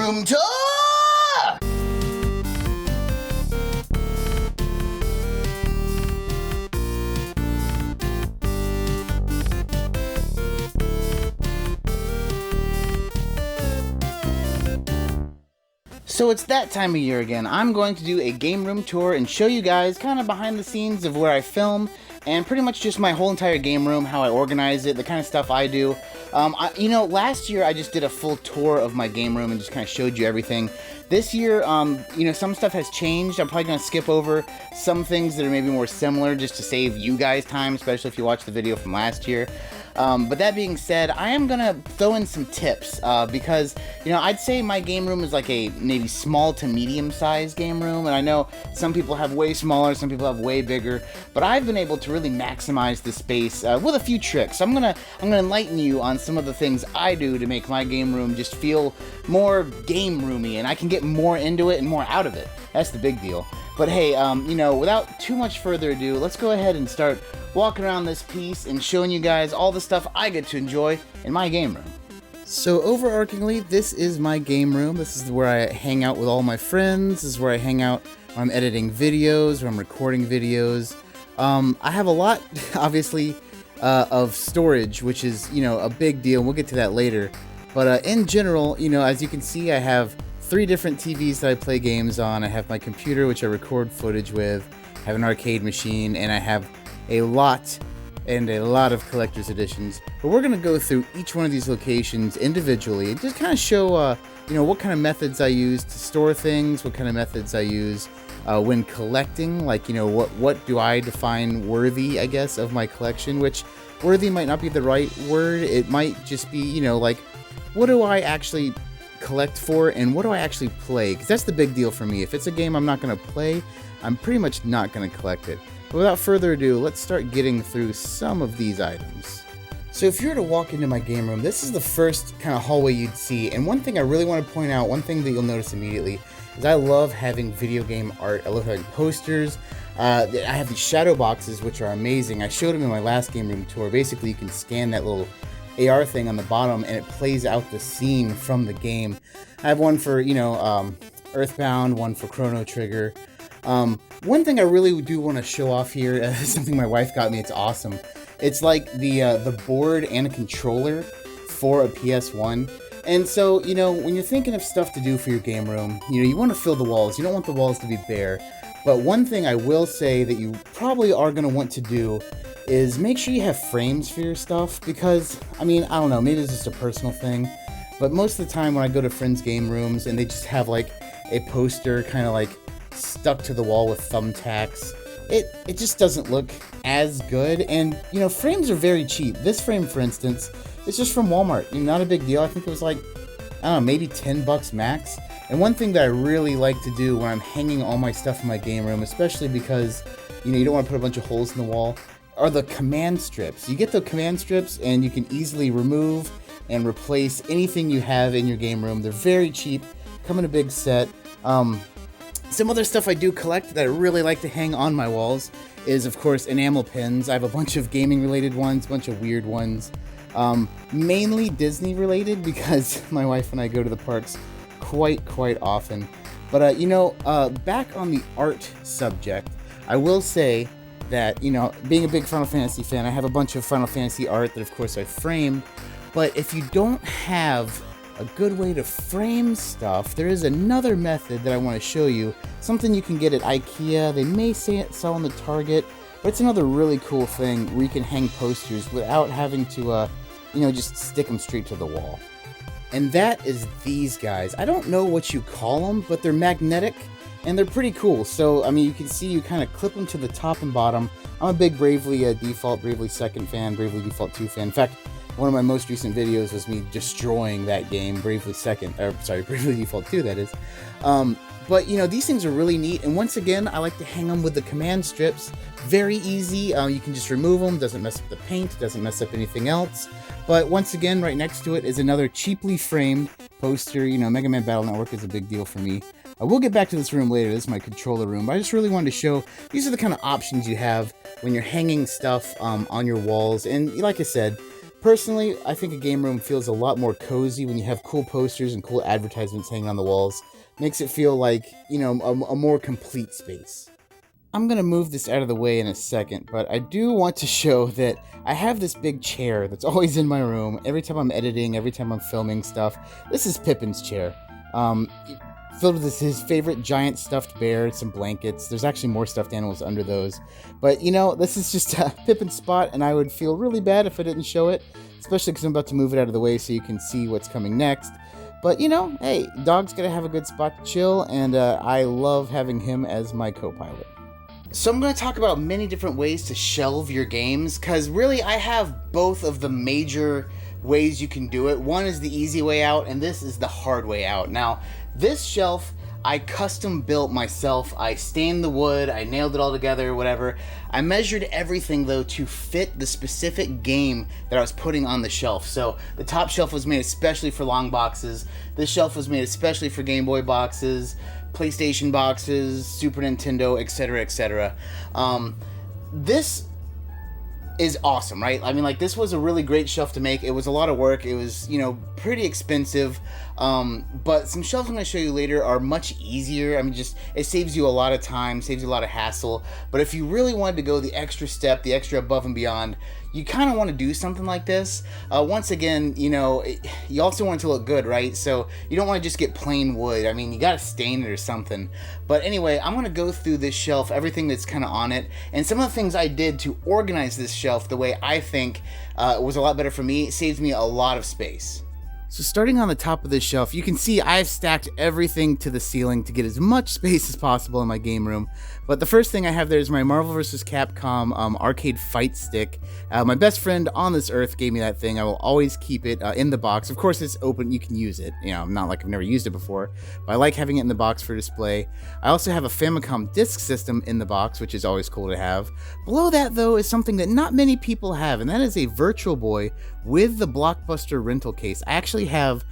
Room Tour! So it's that time of year again. I'm going to do a game room tour and show you guys kind of behind the scenes of where I film and pretty much just my whole entire game room, how I organize it, the kind of stuff I do. Last year I just did a full tour of my game room and just kind of showed you everything. This year, some stuff has changed. I'm probably going to skip over some things that are maybe more similar just to save you guys time, especially if you watched the video from last year. But that being said, I am going to throw in some tips because, I'd say my game room is like a maybe small to medium-sized game room, and I know some people have way smaller, some people have way bigger, but I've been able to really maximize the space with a few tricks. I'm gonna enlighten you on some of the things I do to make my game room just feel more game roomy, and I can get more into it and more out of it. That's the big deal. But hey, without too much further ado, let's go ahead and start walking around this piece and showing you guys all the stuff I get to enjoy in my game room. So overarchingly, this is my game room. This is where I hang out with all my friends. This is where I hang out when I'm editing videos, when I'm recording videos. I have a lot, obviously, of storage, which is, a big deal. We'll get to that later. But in general, as you can see, I have 3 different TVs that I play games on. I have my computer, which I record footage with. I have an arcade machine, and I have a lot of collector's editions. But we're going to go through each one of these locations individually and just kind of show, what kind of methods I use to store things, what kind of methods I use when collecting. Like, what do I define worthy, I guess, of my collection, which worthy might not be the right word. It might just be, what do I actually collect for and what do I actually play? Because that's the big deal for me. If it's a game I'm not going to play, I'm pretty much not going to collect it. But without further ado, let's start getting through some of these items. So if you were to walk into my game room, this is the first kind of hallway you'd see. And one thing I really want to point out, one thing that you'll notice immediately, is I love having video game art. I love having posters. I have these shadow boxes, which are amazing. I showed them in my last game room tour. Basically, you can scan that little AR thing on the bottom and it plays out the scene from the game. I have one for, Earthbound, one for Chrono Trigger. One thing I really do want to show off here, something my wife got me, it's awesome. It's like the board and a controller for a PS1. And so, when you're thinking of stuff to do for your game room, you want to fill the walls. You don't want the walls to be bare. But one thing I will say that you probably are going to want to do is make sure you have frames for your stuff because, I don't know, maybe it's just a personal thing, but most of the time when I go to friends' game rooms and they just have like a poster kind of like stuck to the wall with thumbtacks, it just doesn't look as good. And, frames are very cheap. This frame, for instance, is just from Walmart. Not a big deal. I think it was like, maybe $10 max. And one thing that I really like to do when I'm hanging all my stuff in my game room, especially because, you don't want to put a bunch of holes in the wall, are the command strips. You get the command strips and you can easily remove and replace anything you have in your game room. They're very cheap, come in a big set. Some other stuff I do collect that I really like to hang on my walls is, of course, enamel pins. I have a bunch of gaming related ones, a bunch of weird ones. Mainly Disney related because my wife and I go to the parks quite often. But, back on the art subject, I will say that, being a big Final Fantasy fan, I have a bunch of Final Fantasy art that, of course, I framed. But if you don't have a good way to frame stuff, there is another method that I want to show you. Something you can get at IKEA. They may say it sell on the Target, but it's another really cool thing where you can hang posters without having to, just stick them straight to the wall. And that is these guys. I don't know what you call them, but they're magnetic. And they're pretty cool. So, you can see you kind of clip them to the top and bottom. I'm a big Bravely Default, Bravely Second fan, Bravely Default 2 fan. In fact, one of my most recent videos was me destroying that game, Bravely Default 2, that is. But, these things are really neat. And once again, I like to hang them with the command strips. Very easy. You can just remove them. Doesn't mess up the paint. Doesn't mess up anything else. But once again, right next to it is another cheaply framed poster. Mega Man Battle Network is a big deal for me. We'll get back to this room later. This is my controller room. But I just really wanted to show these are the kind of options you have when you're hanging stuff on your walls. And like I said, Personally, I think a game room feels a lot more cozy when you have cool posters and cool advertisements hanging on the walls. Makes it feel like, you know, a more complete space. I'm going to move this out of the way in a second, but I do want to show that I have this big chair that's always in my room. Every time I'm editing, every time I'm filming stuff, this is Pippin's chair. Filled with his favorite giant stuffed bear, some blankets. There's actually more stuffed animals under those. But, you know, this is just Pippin's spot, and I would feel really bad if I didn't show it, especially because I'm about to move it out of the way so you can see what's coming next. But, you know, hey, dog's got to have a good spot to chill, and I love having him as my co-pilot. So I'm going to talk about many different ways to shelve your games, because really I have both of the major ways you can do it. One is the easy way out, and this is the hard way out. Now, this shelf I custom built myself. I stained the wood, I nailed it all together, whatever. I measured everything though to fit the specific game that I was putting on the shelf. So the top shelf was made especially for long boxes. This shelf was made especially for Game Boy boxes, PlayStation boxes, Super Nintendo, etc., etc. This is awesome, right? I mean, like, this was a really great shelf to make. It was a lot of work. It was, you know, pretty expensive. But some shelves I'm going to show you later are much easier. I mean, just, it saves you a lot of time, saves you a lot of hassle. But if you really wanted to go the extra step, the extra above and beyond, you kind of want to do something like this. Once again, you know, you also want it to look good, right? So you don't want to just get plain wood. I mean, you got to stain it or something. But anyway, I'm going to go through this shelf, everything that's kind of on it, and some of the things I did to organize this shelf the way I think was a lot better for me. It saves me a lot of space. So starting on the top of this shelf, you can see I've stacked everything to the ceiling to get as much space as possible in my game room. But the first thing I have there is my Marvel vs. Capcom arcade fight stick. My best friend on this earth gave me that thing. I will always keep it in the box. Of course, it's open. You can use it. You know, not like I've never used it before, but I like having it in the box for display. I also have a Famicom disk system in the box, which is always cool to have. Below that, though, is something that not many people have, and that is a Virtual Boy with the Blockbuster rental case. I actually have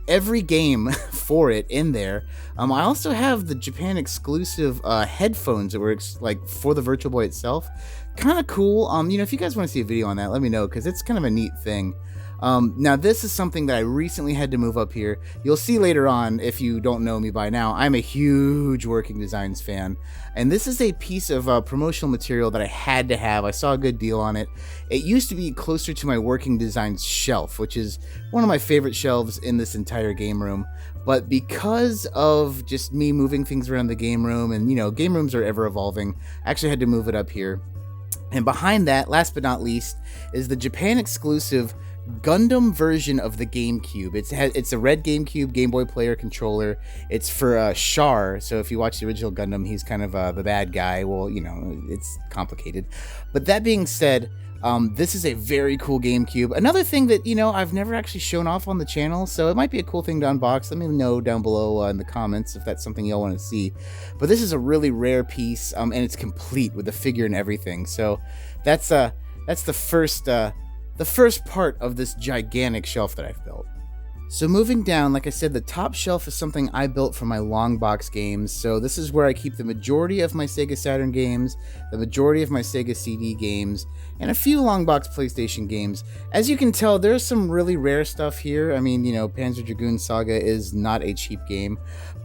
every game for it in there. I also have the Japan exclusive headphones that were like for the Virtual Boy itself. Kind of cool. You know, if you guys want to see a video on that, let me know, because it's kind of a neat thing. Now this is something that I recently had to move up here. You'll see later on, if you don't know me by now, I'm a huge Working Designs fan, and this is a piece of promotional material that I had to have. I saw a good deal on it. It used to be closer to my Working Designs shelf, which is one of my favorite shelves in this entire game room. But because of just me moving things around the game room, and you know, game rooms are ever evolving, I actually had to move it up here. And behind that, last but not least, is the Japan exclusive Gundam version of the GameCube. It's a red GameCube Game Boy player controller. It's for Char, so if you watch the original Gundam, he's kind of the bad guy. Well, you know, it's complicated. But that being said, this is a very cool GameCube. Another thing that, you know, I've never actually shown off on the channel, so it might be a cool thing to unbox. Let me know down below in the comments if that's something y'all want to see. But this is a really rare piece, and it's complete with the figure and everything. So that's the first part of this gigantic shelf that I've built. So moving down, like I said, the top shelf is something I built for my long box games. So this is where I keep the majority of my Sega Saturn games, the majority of my Sega CD games, and a few long box PlayStation games. As you can tell, there's some really rare stuff here. I mean, you know, Panzer Dragoon Saga is not a cheap game,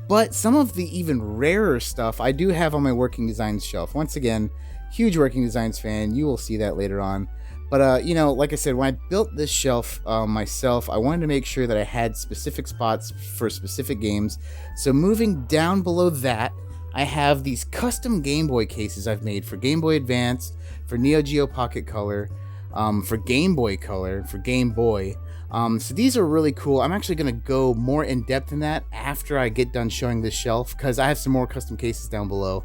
but some of the even rarer stuff I do have on my Working Designs shelf. Once again, huge Working Designs fan. You will see that later on. But, you know, like I said, when I built this shelf myself, I wanted to make sure that I had specific spots for specific games. So moving down below that, I have these custom Game Boy cases I've made for Game Boy Advance, for Neo Geo Pocket Color, for Game Boy Color, for Game Boy. So these are really cool. I'm actually going to go more in depth in that after I get done showing this shelf, because I have some more custom cases down below.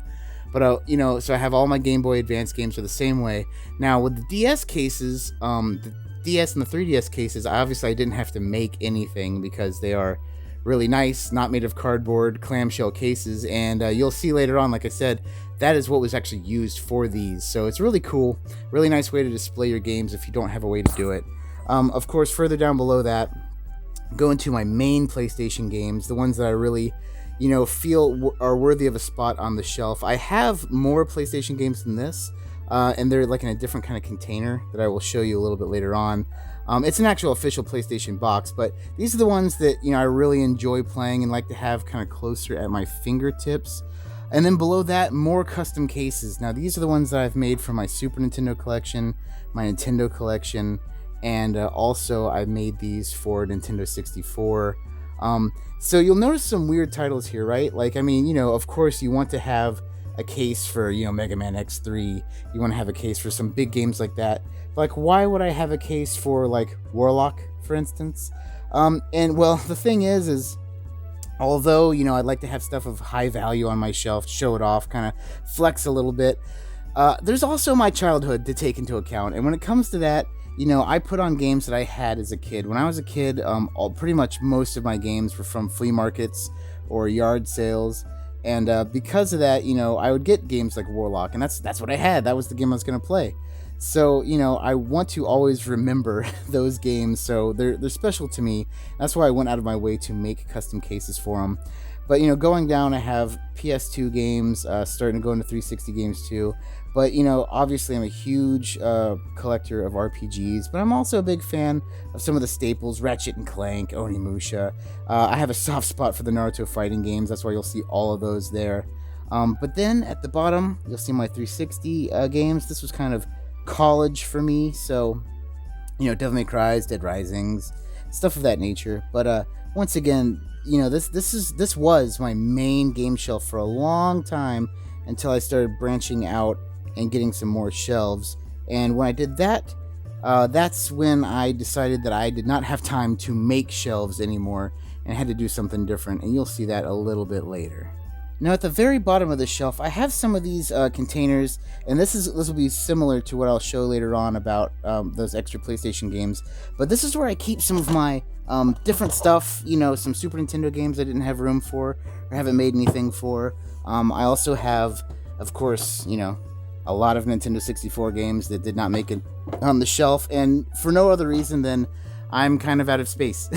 But, you know, so I have all my Game Boy Advance games are the same way. Now, with the DS cases, the DS and the 3DS cases, obviously I didn't have to make anything because they are really nice, not made of cardboard, clamshell cases. And you'll see later on, like I said, that is what was actually used for these. So it's really cool, really nice way to display your games if you don't have a way to do it. Of course, further down below that, go into my main PlayStation games, the ones that I really, you know, feel are worthy of a spot on the shelf. I have more PlayStation games than this, and they're like in a different kind of container that I will show you a little bit later on. It's an actual official PlayStation box, but these are the ones that, I really enjoy playing and like to have kind of closer at my fingertips. And then below that, more custom cases. Now, these are the ones that I've made for my Super Nintendo collection, my Nintendo collection, and also I made these for Nintendo 64. So you'll notice some weird titles here, right? Like, of course you want to have a case for, Mega Man X3. You want to have a case for some big games like that. Like, why would I have a case for, like, Warlock, for instance? And, well, the thing is although, I'd like to have stuff of high value on my shelf, show it off, kind of flex a little bit, there's also my childhood to take into account. And when it comes to that, I put on games that I had as a kid. When I was a kid, pretty much most of my games were from flea markets or yard sales. And because of that, I would get games like Warlock, and that's what I had. That was the game I was going to play. So, I want to always remember those games, so they're special to me. That's why I went out of my way to make custom cases for them. But, going down, I have Ps2 games, starting to go into 360 games too. But, obviously I'm a huge collector of RPGs, but I'm also a big fan of some of the staples, Ratchet and Clank, Onimusha. I have a soft spot for the Naruto fighting games, that's why you'll see all of those there. But then at the bottom, you'll see my 360 games. This was kind of college for me, so, Devil May Cry, Dead Risings, stuff of that nature. But once again, this was my main game shelf for a long time until I started branching out and getting some more shelves. And when I did that, that's when I decided that I did not have time to make shelves anymore and had to do something different, and you'll see that a little bit later. Now at the very bottom of the shelf, I have some of these containers, and this will be similar to what I'll show later on about those extra PlayStation games. But this is where I keep some of my different stuff, some Super Nintendo games I didn't have room for or haven't made anything for. I also have, of course, a lot of Nintendo 64 games that did not make it on the shelf, and for no other reason than I'm kind of out of space.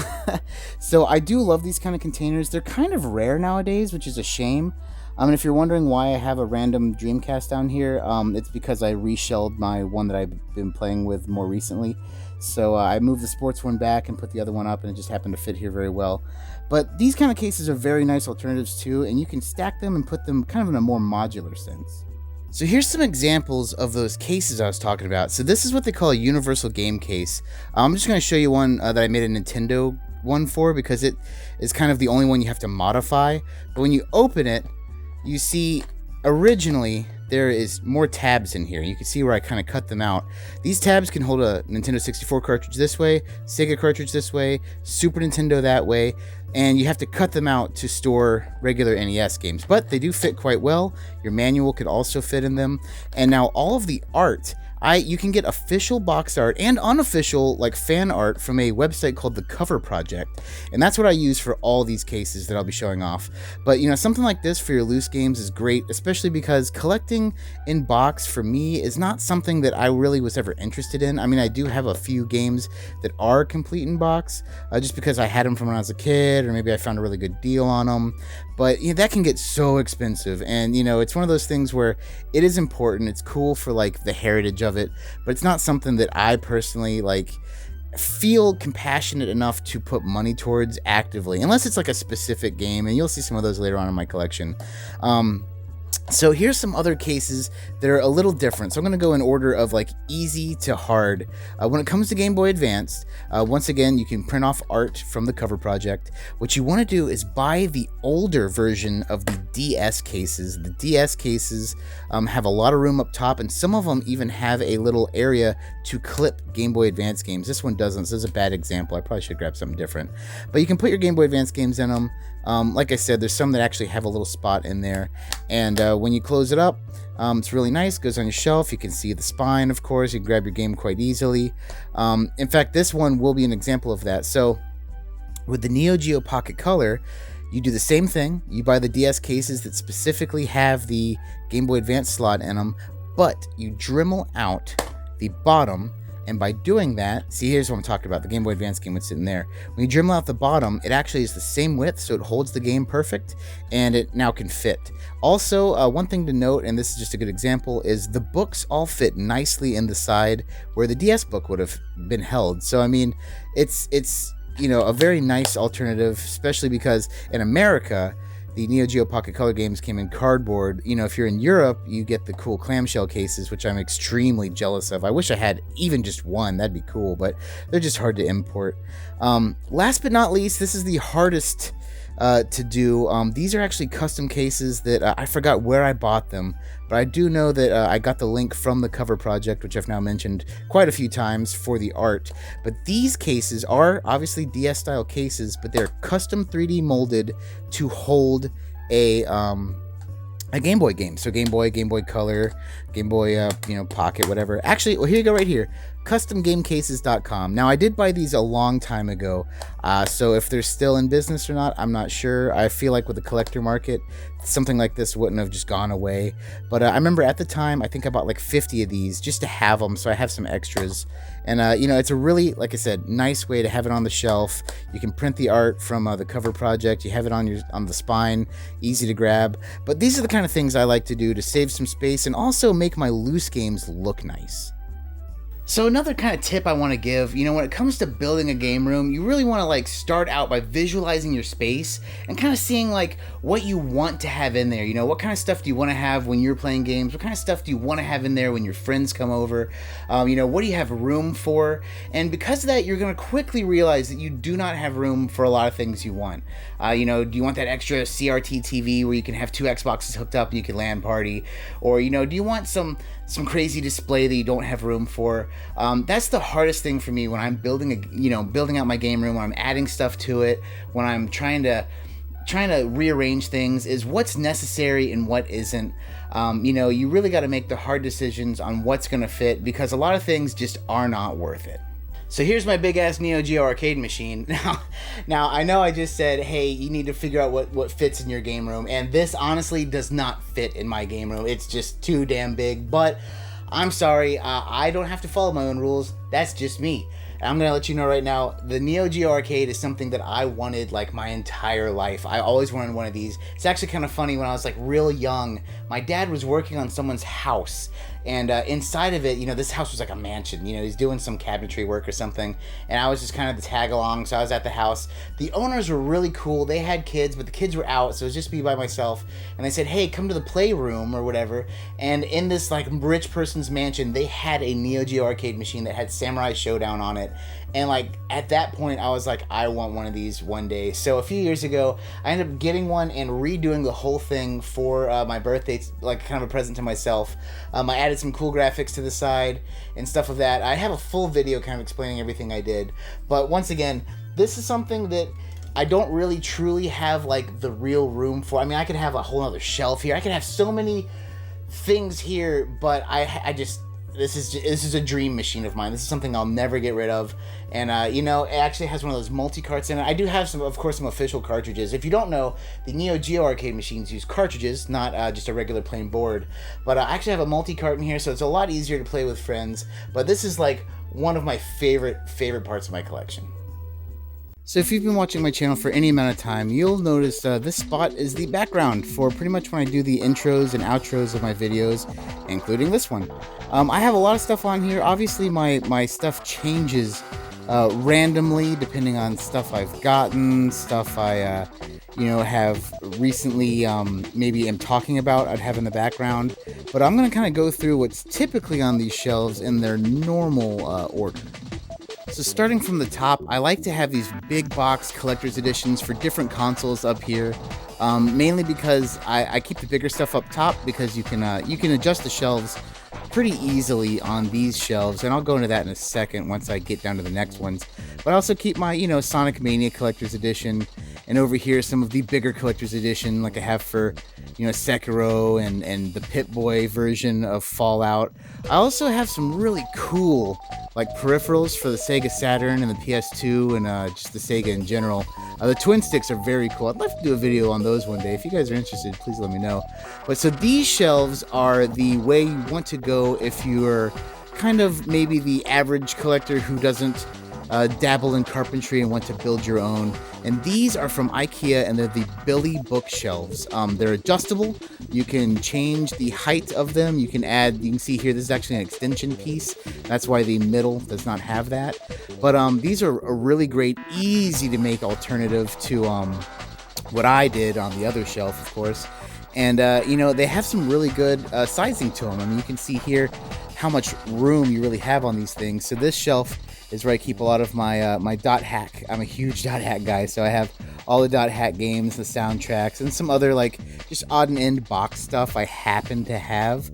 So I do love these kind of containers. They're kind of rare nowadays, which is a shame. And if you're wondering why I have a random Dreamcast down here, it's because I reshelled my one that I've been playing with more recently. So I moved the sports one back and put the other one up, and it just happened to fit here very well. But these kind of cases are very nice alternatives too, and you can stack them and put them kind of in a more modular sense. So here's some examples of those cases I was talking about. So this is what they call a universal game case. I'm just going to show you one that I made a Nintendo one for, because it is kind of the only one you have to modify. But when you open it, you see originally there is more tabs in here. You can see where I kind of cut them out. These tabs can hold a Nintendo 64 cartridge this way, Sega cartridge this way, Super Nintendo that way, and you have to cut them out to store regular NES games. But they do fit quite well. Your manual could also fit in them. And now all of the art, you can get official box art and unofficial like fan art from a website called The Cover Project, and that's what I use for all these cases that I'll be showing off. But something like this for your loose games is great, especially because collecting in box for me is not something that I really was ever interested in. I do have a few games that are complete in box, just because I had them from when I was a kid, or maybe I found a really good deal on them. But that can get so expensive, and it's one of those things where it is important. It's cool for like the heritage of it, but it's not something that I personally feel compassionate enough to put money towards actively, unless it's like a specific game, and you'll see some of those later on in my collection. So here's some other cases that are a little different. So I'm going to go in order of like easy to hard. When it comes to Game Boy Advance, once again, you can print off art from the Cover Project. What you want to do is buy the older version of the DS cases. The DS cases have a lot of room up top, and some of them even have a little area to clip Game Boy Advance games. This one doesn't, so this is a bad example. I probably should grab something different. But you can put your Game Boy Advance games in them. Like I said, there's some that actually have a little spot in there, and when you close it up, it's really nice. Goes on your shelf. You can see the spine, of course. You can grab your game quite easily. In fact, this one will be an example of that. So with the Neogeo Pocket Color, you do the same thing. You buy the DS cases that specifically have the Game Boy Advance slot in them, but you Dremel out the bottom And by doing that, see, here's what I'm talking about. The Game Boy Advance game would sit in there. When you Dremel out the bottom, it actually is the same width, so it holds the game perfect, and it now can fit. Also, one thing to note, and this is just a good example, is the books all fit nicely in the side where the DS book would have been held. So, I mean, it's you know, a very nice alternative, especially because in America, the Neo Geo Pocket Color games came in cardboard. You know, if you're in Europe, you get the cool clamshell cases, which I'm extremely jealous of. I wish I had even just one. That'd be cool, but they're just hard to import. Last but not least, this is the hardest to do. These are actually custom cases that I forgot where I bought them, but I do know that I got the link from the cover project, which I've now mentioned quite a few times for the art. But these cases are obviously DS style cases, but they're custom 3D molded to hold a Game Boy game. So Game Boy Color, Game Boy, you know, Pocket, whatever. Actually, well, here you go right here. CustomGameCases.com. Now, I did buy these a long time ago, so if they're still in business or not, I'm not sure. I feel like with the collector market, something like this wouldn't have just gone away. But I remember at the time, I think I bought like 50 of these just to have them, so I have some extras. And, you know, it's a really, like I said, nice way to have it on the shelf. You can print the art from the cover project. You have it on the spine, easy to grab. But these are the kind of things I like to do to save some space and also make my loose games look nice. So another kind of tip I want to give, you know, when it comes to building a game room, you really want to like start out by visualizing your space and kind of seeing like what you want to have in there. You know, what kind of stuff do you want to have when you're playing games? What kind of stuff do you want to have in there when your friends come over? You know, what do you have room for? And because of that, you're going to quickly realize that you do not have room for a lot of things you want. You know, do you want that extra CRT TV where you can have 2 Xboxes hooked up and you can LAN party? Or, you know, do you want some crazy display that you don't have room for? That's the hardest thing for me when I'm building out my game room, when I'm adding stuff to it, when I'm trying to rearrange things, is what's necessary and what isn't. You know, you really got to make the hard decisions on what's going to fit, because a lot of things just are not worth it. So here's my big ass Neogeo Arcade Machine. Now I know I just said, hey, you need to figure out what fits in your game room, and this honestly does not fit in my game room. It's just too damn big, but I'm sorry, I don't have to follow my own rules. That's just me. And I'm gonna let you know right now, the Neo Geo Arcade is something that I wanted like my entire life. I always wanted one of these. It's actually kind of funny, when I was like real young, my dad was working on someone's house, and inside of it, you know, this house was like a mansion. You know, he's doing some cabinetry work or something, and I was just kind of the tag along, so I was at the house. The owners were really cool. They had kids, but the kids were out, so it was just me by myself, and they said, hey, come to the playroom or whatever. And in this like rich person's mansion, they had a Neo Geo Arcade machine that had Samurai Showdown on it. And like at that point, I was like, I want one of these one day. So a few years ago, I ended up getting one and redoing the whole thing for my birthday, like kind of a present to myself. I added some cool graphics to the side and stuff of that. I have a full video kind of explaining everything I did. But once again, this is something that I don't really truly have like the real room for. I mean, I could have a whole other shelf here. I could have so many things here, but I just... This is a dream machine of mine. This is something I'll never get rid of. And, you know, it actually has one of those multi-carts in it. I do have some official cartridges. If you don't know, the Neo Geo Arcade machines use cartridges, not just a regular plain board. But I actually have a multi-cart in here, so it's a lot easier to play with friends. But this is like one of my favorite parts of my collection. So if you've been watching my channel for any amount of time, you'll notice this spot is the background for pretty much when I do the intros and outros of my videos, including this one. I have a lot of stuff on here. Obviously my stuff changes randomly depending on stuff I've gotten, stuff I you know, have recently maybe am talking about, I'd have in the background. But I'm going to kind of go through what's typically on these shelves in their normal order. So starting from the top, I like to have these big box collector's editions for different consoles up here, mainly because I keep the bigger stuff up top, because you can adjust the shelves pretty easily on these shelves, and I'll go into that in a second once I get down to the next ones. But I also keep my, you know, Sonic Mania collector's edition, and over here some of the bigger collector's edition, like I have for, you know, Sekiro and the Pip-Boy version of Fallout. I also have some really cool like peripherals for the Sega Saturn and the Ps2 and just the Sega in general. The twin sticks are very cool. I'd love to do a video on those one day. If you guys are interested, please let me know. But so these shelves are the way you want to go if you're kind of maybe the average collector who doesn't dabble in carpentry and want to build your own. And these are from IKEA, and they're the Billy bookshelves. They're adjustable. You can change the height of them. You can see here, this is actually an extension piece. That's why the middle does not have that. But these are a really great, easy to make alternative to what I did on the other shelf, of course. And, they have some really good sizing to them. I mean, you can see here how much room you really have on these things. So this shelf is where I keep a lot of my my dot hack. I'm a huge dot hack guy, so I have all the dot hack games, the soundtracks, and some other just odd and end box stuff I happen to have.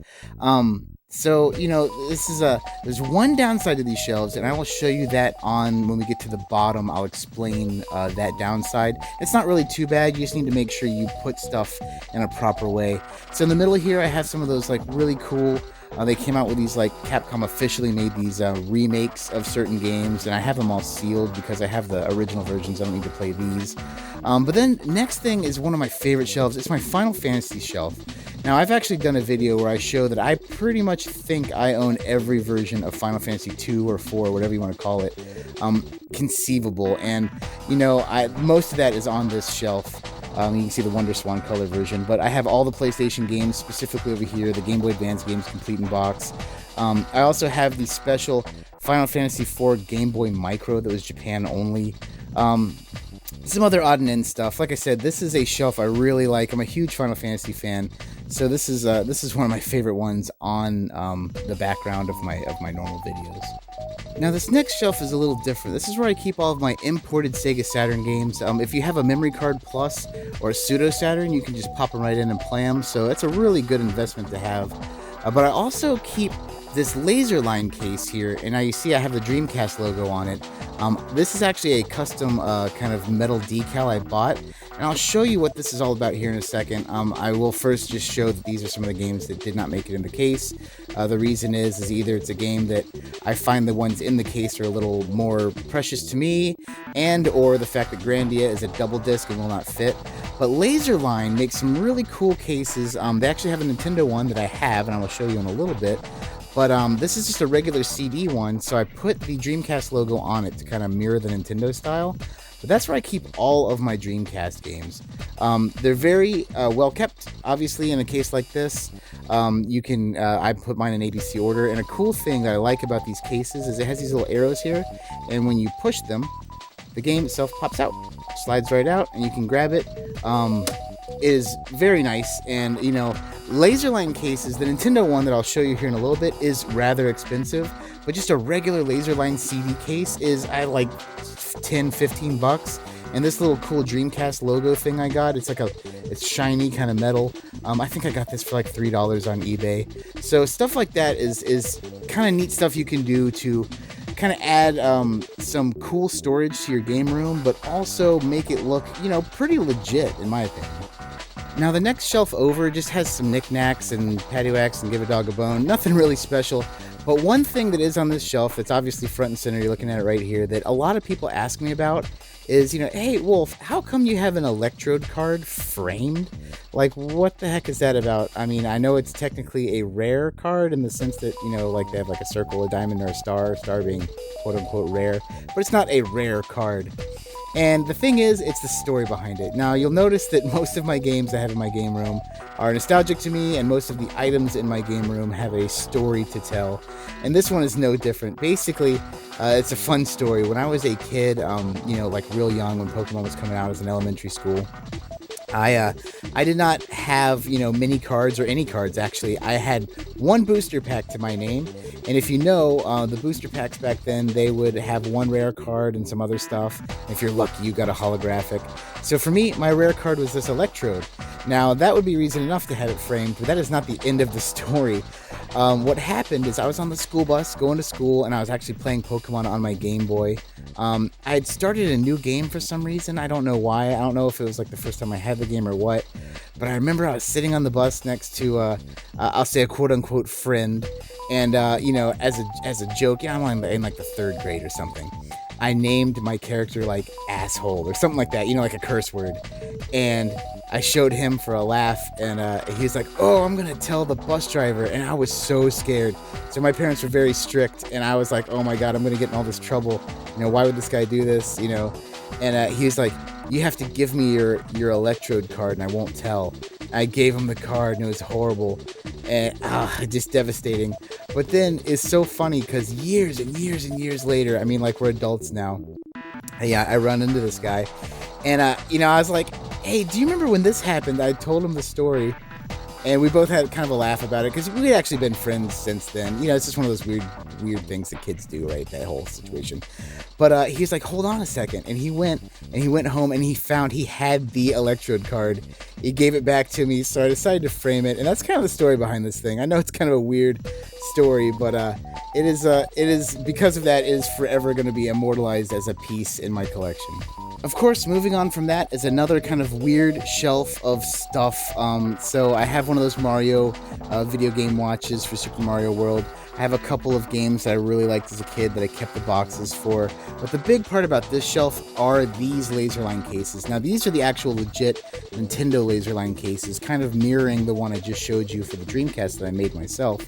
So this is there's one downside to these shelves, and I will show you that when we get to the bottom. I'll explain that downside. It's not really too bad. You just need to make sure you put stuff in a proper way. So in the middle here, I have some of those really cool. They came out with these Capcom officially made these remakes of certain games, and I have them all sealed because I have the original versions. I don't need to play these. But then next thing is one of my favorite shelves. It's my Final Fantasy shelf. Now, I've actually done a video where I show that I pretty much think I own every version of Final Fantasy 2 or 4, whatever you want to call it, conceivable. And, most of that is on this shelf. You can see the Wonder Swan color version, but I have all the PlayStation games, specifically over here, the Game Boy Advance games complete in box. I also have the special Final Fantasy IV Game Boy Micro that was Japan only. Some other odd and end stuff. Like I said, this is a shelf I really like. I'm a huge Final Fantasy fan, so this is one of my favorite ones on the background of my normal videos. Now this next shelf is a little different. This is where I keep all of my imported Sega Saturn games. If you have a Memory Card Plus or a Pseudo Saturn, you can just pop them right in and play them, so it's a really good investment to have. But I also keep this laser line case here, and now you see I have the Dreamcast logo on it. This is actually a custom kind of metal decal I bought, and I'll show you what this is all about here in a second. I will first just show that these are some of the games that did not make it in the case. The reason is either it's a game that I find the ones in the case are a little more precious to me, or the fact that Grandia is a double disc and will not fit. But Laserline makes some really cool cases. They actually have a Nintendo one that I have, and I will show you in a little bit. But this is just a regular CD one, so I put the Dreamcast logo on it to kind of mirror the Nintendo style. But that's where I keep all of my Dreamcast games. They're very well kept, obviously, in a case like this. I put mine in ABC order, and a cool thing that I like about these cases is it has these little arrows here, and when you push them, the game itself pops out, slides right out, and you can grab it. Is very nice, and Laserline cases, the Nintendo one that I'll show you here in a little bit is rather expensive, but just a regular Laserline CD case is like $10-15, and this little cool Dreamcast logo thing I got, it's shiny kind of metal. I think I got this for like $3 on eBay. So stuff like that is kind of neat stuff you can do to kind of add some cool storage to your game room, but also make it look, pretty legit in my opinion. Now the next shelf over just has some knickknacks and paddywhacks and give a dog a bone. Nothing really special. But one thing that is on this shelf that's obviously front and center, you're looking at it right here, that a lot of people ask me about is, hey, Wolf, how come you have an Electrode card framed? Like, what the heck is that about? I mean, I know it's technically a rare card in the sense that, they have like a circle, a diamond, or a star being quote-unquote rare, but it's not a rare card. And the thing is, it's the story behind it. Now, you'll notice that most of my games I have in my game room are nostalgic to me, and most of the items in my game room have a story to tell. And this one is no different. Basically, it's a fun story. When I was a kid, real young, when Pokemon was coming out as an elementary school, I did not have, mini cards or any cards, actually. I had one booster pack to my name, and if you know, the booster packs back then, they would have one rare card and some other stuff. If you're lucky, you got a holographic. So for me, my rare card was this Electrode. Now, that would be reason enough to have it framed, but that is not the end of the story. What happened is I was on the school bus going to school, and I was actually playing Pokemon on my Game Boy. I had started a new game for some reason. I don't know why. I don't know if it was like the first time I had the game or what. But I remember I was sitting on the bus next to, I'll say a quote-unquote friend. And, as a joke, I'm in like the 3rd grade or something. I named my character like asshole or something like that, like a curse word. And I showed him for a laugh, and he was like, "Oh, I'm gonna tell the bus driver," and I was so scared. So my parents were very strict, and I was like, "Oh my God, I'm gonna get in all this trouble. You know, why would this guy do this? You know?" And he was like, "You have to give me your electrode card, and I won't tell." I gave him the card, and it was horrible, and just devastating. But then it's so funny because years and years and years later, I mean, like, we're adults now. Yeah, I run into this guy, and you know, I was like, "Hey, do you remember when this happened?" I told him the story, and we both had kind of a laugh about it because we had actually been friends since then. You know, it's just one of those weird things that kids do, right? That whole situation. But he was like, "Hold on a second," and he went home and he found he had the electrode card. He gave it back to me, so I decided to frame it, and that's kind of the story behind this thing. I know it's kind of a weird story, but it is because of that, it is forever going to be immortalized as a piece in my collection. Of course, moving on from that is another kind of weird shelf of stuff. So I have one of those Mario video game watches for Super Mario World. I have a couple of games that I really liked as a kid that I kept the boxes for. But the big part about this shelf are these laserline cases. Now, these are the actual legit Nintendo laserline cases, kind of mirroring the one I just showed you for the Dreamcast that I made myself.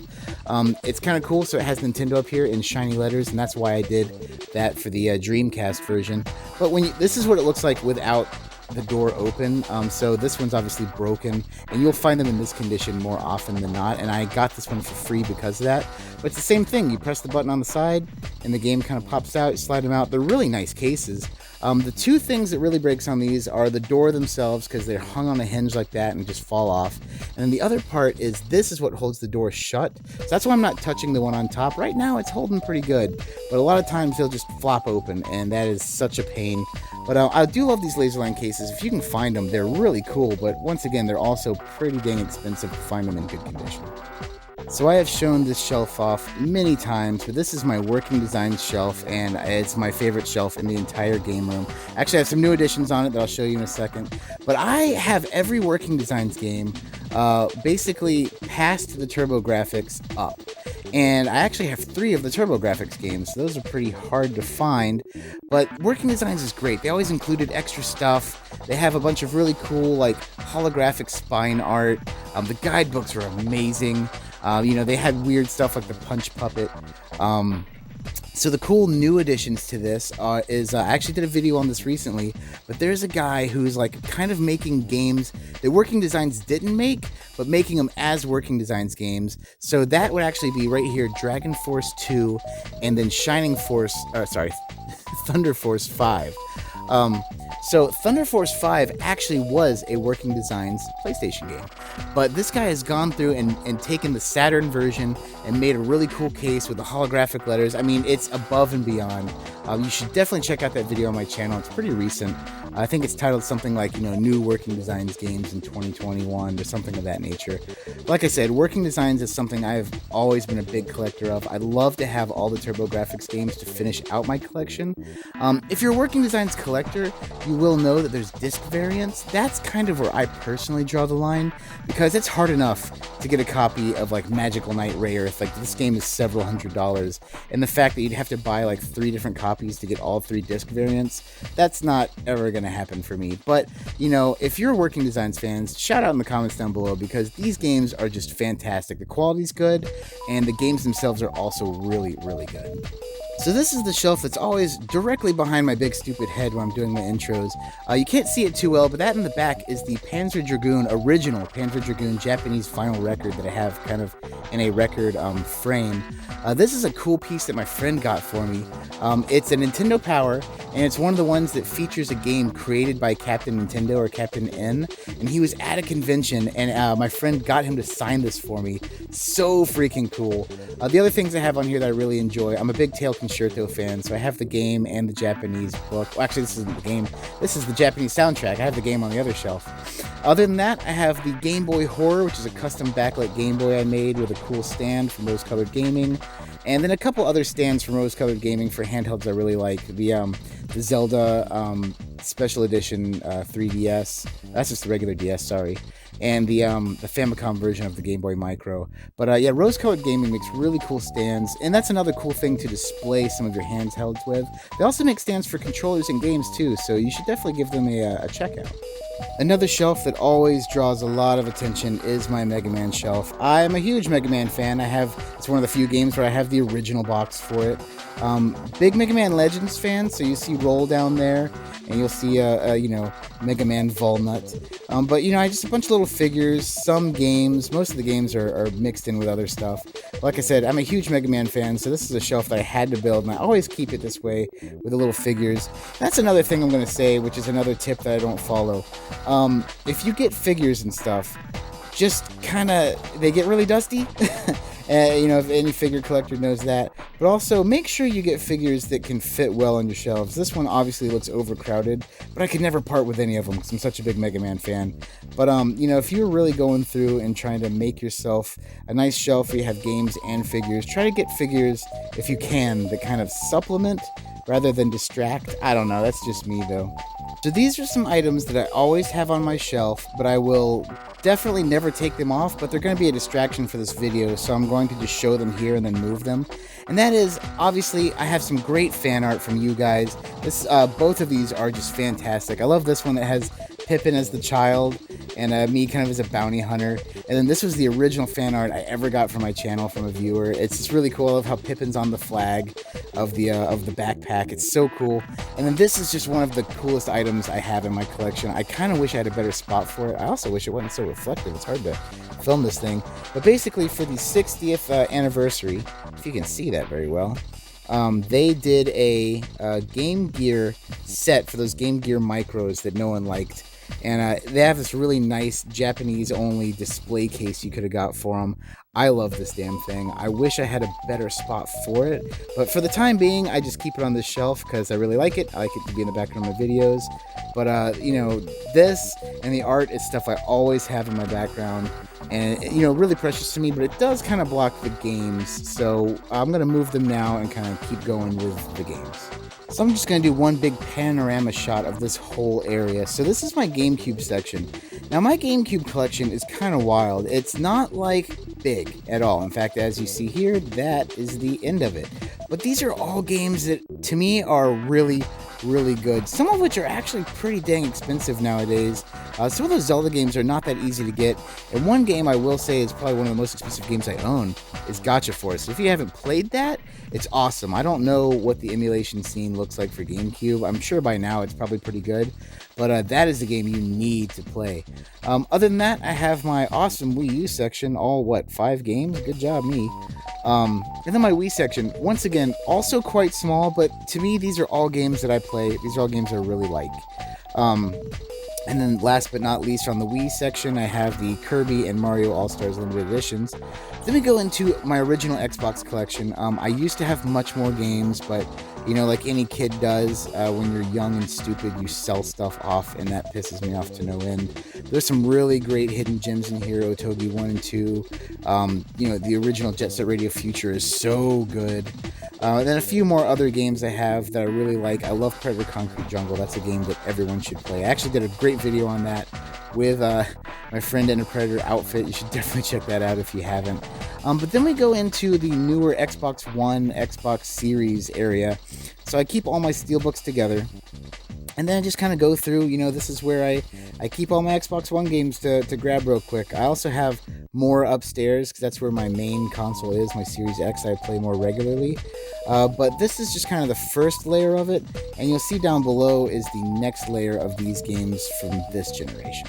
It's kind of cool, so it has Nintendo up here in shiny letters, and that's why I did that for the Dreamcast version. But this is what it looks like without the door open. So this one's obviously broken, and you'll find them in this condition more often than not, and I got this one for free because of that. But it's the same thing. You press the button on the side and the game kind of pops out. You slide them out. They're really nice cases. The two things that really breaks on these are the door themselves, because they're hung on a hinge like that and just fall off. And then the other part is this is what holds the door shut. So that's why I'm not touching the one on top. Right now it's holding pretty good, but a lot of times they'll just flop open, and that is such a pain. But I do love these laserline cases. If you can find them, they're really cool, but once again, they're also pretty dang expensive to find them in good condition. So I have shown this shelf off many times, but this is my working designs shelf, and it's my favorite shelf in the entire game room. Actually, I have some new additions on it that I'll show you in a second. But I have every working designs game basically past the TurboGrafx up. And I actually have 3 of the TurboGrafx games, so those are pretty hard to find. But Working Designs is great. They always included extra stuff. They have a bunch of really cool, like, holographic spine art. The guidebooks are amazing. You know, they had weird stuff like the Punch Puppet. So the cool new additions to this is I actually did a video on this recently, but there's a guy who's like kind of making games that Working Designs didn't make, but making them as Working Designs games. So that would actually be right here, Dragon Force 2, and then Thunder Force 5. So Thunder Force 5 actually was a Working Designs PlayStation game, but this guy has gone through and taken the Saturn version and made a really cool case with the holographic letters. I mean, it's above and beyond. You should definitely check out that video on my channel. It's pretty recent. I think it's titled something like, you know, New Working Designs Games in 2021 or something of that nature. Like I said, Working Designs is something I've always been a big collector of. I love to have all the TurboGrafx games to finish out my collection. If you're a Working Designs collector, you will know that there's disc variants. That's kind of where I personally draw the line, because it's hard enough to get a copy of like Magical Knight Ray Earth. Like, this game is several $100s, and the fact that you'd have to buy like 3 different copies to get all 3 disc variants, that's not ever going to happen for me. But, you know, if you're Working Designs fans, shout out in the comments down below, because these games are just fantastic. The quality's good, and the games themselves are also really, really good. So this is the shelf that's always directly behind my big stupid head when I'm doing my intros. You can't see it too well, but that in the back is the Panzer Dragoon, original Panzer Dragoon Japanese vinyl record that I have kind of in a record frame. This is a cool piece that my friend got for me. It's a Nintendo Power, and it's one of the ones that features a game created by Captain Nintendo, or Captain N, and he was at a convention, and my friend got him to sign this for me. So freaking cool. The other things I have on here that I really enjoy, I'm a big Tail Concerto fan, so I have the game and the Japanese book. Well, actually, this isn't the game. This is the Japanese soundtrack. I have the game on the other shelf. Other than that, I have the Game Boy Horror, which is a custom backlit Game Boy I made with a cool stand from Rose Colored Gaming. And then a couple other stands from Rose Colored Gaming for handhelds I really like. The Zelda Special Edition 3DS. That's just the regular DS, sorry. And the Famicom version of the Game Boy Micro. But yeah, Rose Colored Gaming makes really cool stands, and that's another cool thing to display some of your handhelds with. They also make stands for controllers and games too, so you should definitely give them a check out. Another shelf that always draws a lot of attention is my Mega Man shelf. I am a huge Mega Man fan. It's one of the few games where I have the original box for it. Big Mega Man Legends fan, so you see Roll down there, and you'll see Mega Man Volnut. But I just a bunch of little figures, some games. Most of the games are mixed in with other stuff. Like I said, I'm a huge Mega Man fan, so this is a shelf that I had to build, and I always keep it this way with the little figures. That's another thing I'm going to say, which is another tip that I don't follow. If you get figures and stuff, just they get really dusty. If any figure collector knows that. But also, make sure you get figures that can fit well on your shelves. This one obviously looks overcrowded, but I could never part with any of them because I'm such a big Mega Man fan. But, if you're really going through and trying to make yourself a nice shelf where you have games and figures, try to get figures, if you can, that kind of supplement rather than distract. I don't know, that's just me though. So these are some items that I always have on my shelf, but I will definitely never take them off, but they're going to be a distraction for this video, so I'm going to just show them here and then move them. And that is, obviously, I have some great fan art from you guys. Both of these are just fantastic. I love this one that has Pippin as the child, and me kind of as a bounty hunter. And then this was the original fan art I ever got from my channel from a viewer. It's just really cool. I love how Pippin's on the flag of the backpack. It's so cool. And then this is just one of the coolest items I have in my collection. I kind of wish I had a better spot for it. I also wish it wasn't so reflective. It's hard to film this thing. But basically, for the 60th anniversary, if you can see that very well, they did a Game Gear set for those Game Gear Micros that no one liked. And they have this really nice Japanese-only display case you could have got for them. I love this damn thing. I wish I had a better spot for it. But for the time being, I just keep it on this shelf because I really like it. I like it to be in the background of my videos. But, this and the art is stuff I always have in my background. And, really precious to me, but it does kind of block the games. So I'm going to move them now and kind of keep going with the games. So I'm just going to do one big panorama shot of this whole area. So this is my GameCube section. Now my GameCube collection is kind of wild. It's not big at all. In fact, as you see here, that is the end of it. But these are all games that to me are really, really good. Some of which are actually pretty dang expensive nowadays. Some of those Zelda games are not that easy to get. And one game I will say is probably one of the most expensive games I own is Gotcha Force. If you haven't played that, it's awesome. I don't know what the emulation scene looks like for GameCube. I'm sure by now it's probably pretty good. But that is the game you need to play. Other than that, I have my awesome Wii U section. All, 5 games? Good job, me. And then my Wii section, once again, also quite small, but to me, these are all games that I play. These are all games I really like. And then last but not least, on the Wii section, I have the Kirby and Mario All-Stars Limited Editions. Then we go into my original Xbox collection. I used to have much more games, but, like any kid does, when you're young and stupid, you sell stuff off, and that pisses me off to no end. There's some really great hidden gems in here, Otogi 1 and 2. The original Jet Set Radio Future is so good. Then a few more other games I have that I really like. I love Predator Concrete Jungle. That's a game that everyone should play. I actually did a great video on that with my friend in a Predator outfit. You should definitely check that out if you haven't. But then we go into the newer Xbox One, Xbox Series area. So I keep all my steelbooks together. And then I just kind of go through, this is where I keep all my Xbox One games to grab real quick. I also have more upstairs because that's where my main console is, my Series X. I play more regularly. But this is just kind of the first layer of it. And you'll see down below is the next layer of these games from this generation.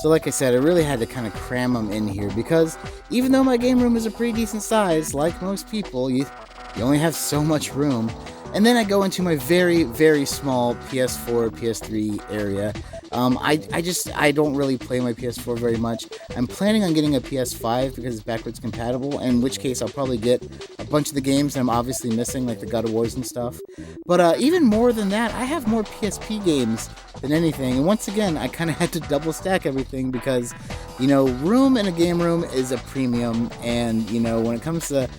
So like I said, I really had to kind of cram them in here because even though my game room is a pretty decent size, like most people, you only have so much room. And then I go into my very, very small PS4, PS3 area. I don't really play my PS4 very much. I'm planning on getting a PS5 because it's backwards compatible, in which case I'll probably get a bunch of the games that I'm obviously missing, like the God of Wars and stuff. But even more than that, I have more PSP games than anything. And once again, I kind of had to double stack everything because, room in a game room is a premium. And, when it comes to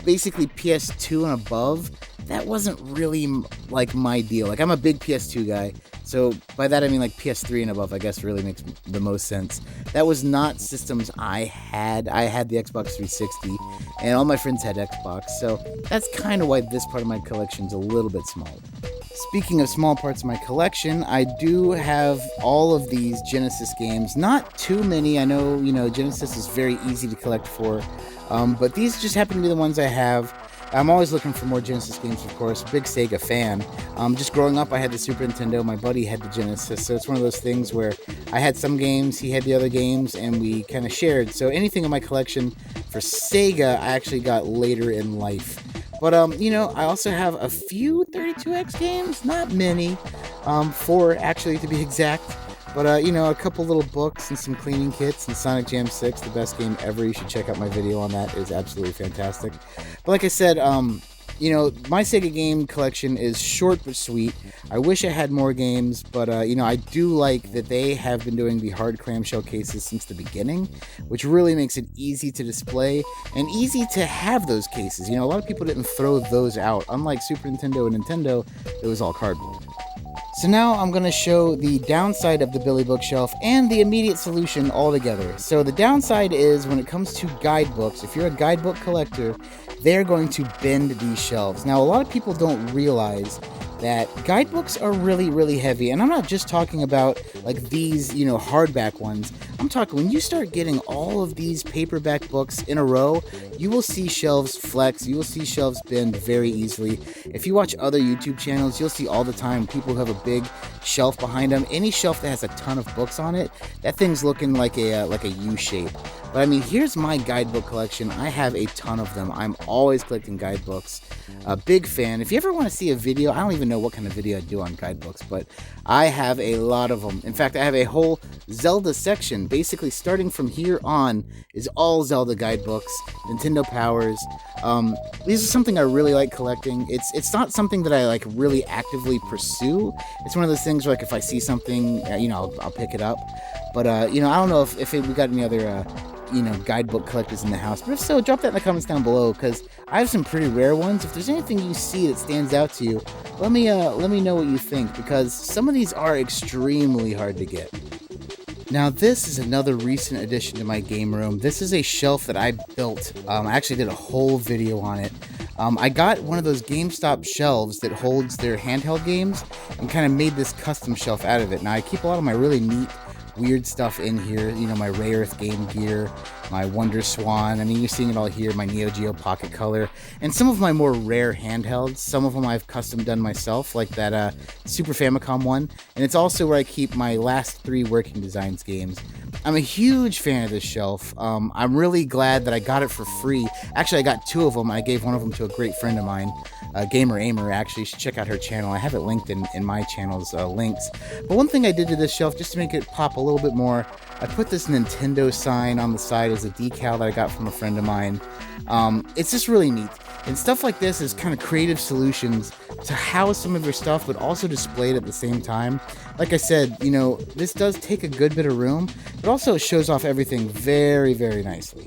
basically PS2 and above, that wasn't really my deal. I'm a big PS2 guy, so by that I mean PS3 and above, I guess really makes the most sense. That was not systems I had. I had the Xbox 360, and all my friends had Xbox, so that's kind of why this part of my collection's a little bit smaller. Speaking of small parts of my collection, I do have all of these Genesis games. Not too many. I know, Genesis is very easy to collect for, but these just happen to be the ones I have. I'm always looking for more Genesis games, of course. Big Sega fan. Just growing up, I had the Super Nintendo. My buddy had the Genesis, so it's one of those things where I had some games, he had the other games, and we kind of shared. So anything in my collection for Sega, I actually got later in life. But, I also have a few 32X games, not many, 4 actually to be exact. But, a couple little books and some cleaning kits, and Sonic Jam 6, the best game ever. You should check out my video on that. It is absolutely fantastic. But like I said, my Sega game collection is short but sweet. I wish I had more games, but, I do like that they have been doing the hard clamshell cases since the beginning, which really makes it easy to display and easy to have those cases. A lot of people didn't throw those out. Unlike Super Nintendo and Nintendo, it was all cardboard. So now I'm going to show the downside of the Billy Bookshelf and the immediate solution all together. So the downside is when it comes to guidebooks, if you're a guidebook collector, they're going to bend these shelves. Now, a lot of people don't realize that guidebooks are really, really heavy. And I'm not just talking about like these, hardback ones. I'm talking when you start getting all of these paperback books in a row, you will see shelves flex. You will see shelves bend very easily. If you watch other YouTube channels, you'll see all the time people who have a big shelf behind them. Any shelf that has a ton of books on it, that thing's looking like a U shape. But I mean, here's my guidebook collection. I have a ton of them. I'm always collecting guidebooks. A big fan. If you ever want to see a video, I don't even know what kind of video I do on guidebooks, but I have a lot of them. In fact, I have a whole Zelda section. Basically, starting from here on is all Zelda guidebooks, Nintendo Powers. These are something I really like collecting. It's not something that I like really actively pursue. It's one of those things where, like, if I see something, I'll pick it up. But I don't know if we got any other guidebook collectors in the house, but if so, drop that in the comments down below, because I have some pretty rare ones. If there's anything you see that stands out to you, let me know what you think, because some of these are extremely hard to get. Now, this is another recent addition to my game room. This is a shelf that I built. I actually did a whole video on it. I got one of those GameStop shelves that holds their handheld games and kind of made this custom shelf out of it. Now, I keep a lot of my really neat weird stuff in here, my Ray Earth Game Gear, my Wonder Swan. I mean, you're seeing it all here, my Neogeo Pocket Color, and some of my more rare handhelds. Some of them I've custom done myself, like that Super Famicom one, and it's also where I keep my last 3 Working Designs games. I'm a huge fan of this shelf. I'm really glad that I got it for free. Actually, I got 2 of them. I gave one of them to a great friend of mine, Gamer Aimer. Actually, you should check out her channel. I have it linked in my channel's links. But one thing I did to this shelf, just to make it pop a little bit more, I put this Nintendo sign on the side as a decal that I got from a friend of mine. It's just really neat. And stuff like this is kind of creative solutions to house some of your stuff, but also display it at the same time. Like I said, this does take a good bit of room, but also it shows off everything very, very nicely.